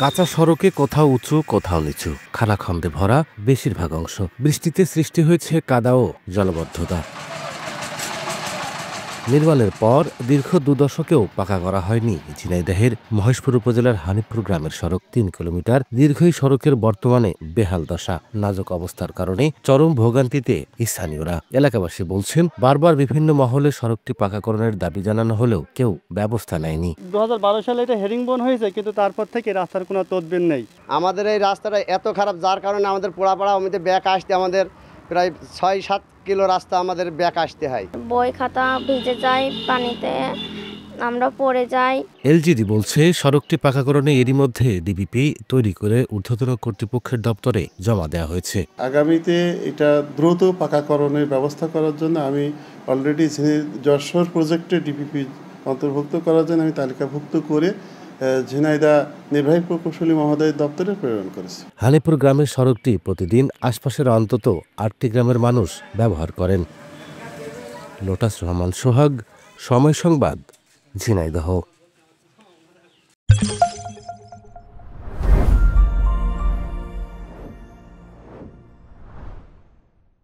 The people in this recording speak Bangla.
কাঁচা সড়কে কোথাও উঁচু কোথাও নিচু, খানাখন্দে ভরা বেশিরভাগ অংশ। বৃষ্টিতে সৃষ্টি হয়েছে কাদা ও জলাবদ্ধতা। নির্মাণের পর দীর্ঘ ২ দশকেও পাকা করা হয়নি ঝিনাইদহের মহেশপুর উপজেলার হানিপুর গ্রামের সড়ক। ৩ কিলোমিটার দীর্ঘ এই সড়কের বর্তমানে বেহাল দশা। নাজুক অবস্থার কারণে চরম ভোগান্তিতে স্থানীয়রা। এলাকাবাসী বলছেন, বারবার বিভিন্ন মহলে সড়কটি পাকাকরণের দাবি জানানো হলেও কেউ ব্যবস্থা নেয়নি। ২০১২ সালে এটা হেরিংবোন হয়েছে, কিন্তু তারপর থেকে রাস্তার কোনো তদবির নেই। আমাদের এই রাস্তাটা এত খারাপ, যার কারণে আমাদের পোড়াপাড়া আমাদের ব্যাক আসতে আমাদের প্রায় ৬-৭ কিলো রাস্তা আমাদের ব্যাক আসতে হয়। বই খাতা ভিজে যায় পানিতে, আমরা পড়ে যাই। এলজিডি বলছে, সড়কটি পাকাকরণে এরই মধ্যে ডিবিপি তৈরি করে ঊর্ধ্বতন কর্তৃপক্ষের দপ্তরে জমা দেওয়া হয়েছে। আগামীতে এটা দ্রুত পাকাকরণের ব্যবস্থা করার জন্য আমি অলরেডি যশোর প্রজেক্টে ডিপিপি অন্তর্ভুক্ত করার জন্য আমি তালিকাভুক্ত করে ঝিনাইদহ নির্বাহী প্রকৌশলী মহোদয়ের দপ্তরে প্রেরণ করেছি। হানিপুর গ্রামের সড়কটি প্রতিদিন আশপাশের অন্তত ৮টি গ্রামের মানুষ ব্যবহার করেন। লোটাস রহমান সোহাগ, সময় সংবাদ, ঝিনাইদহ।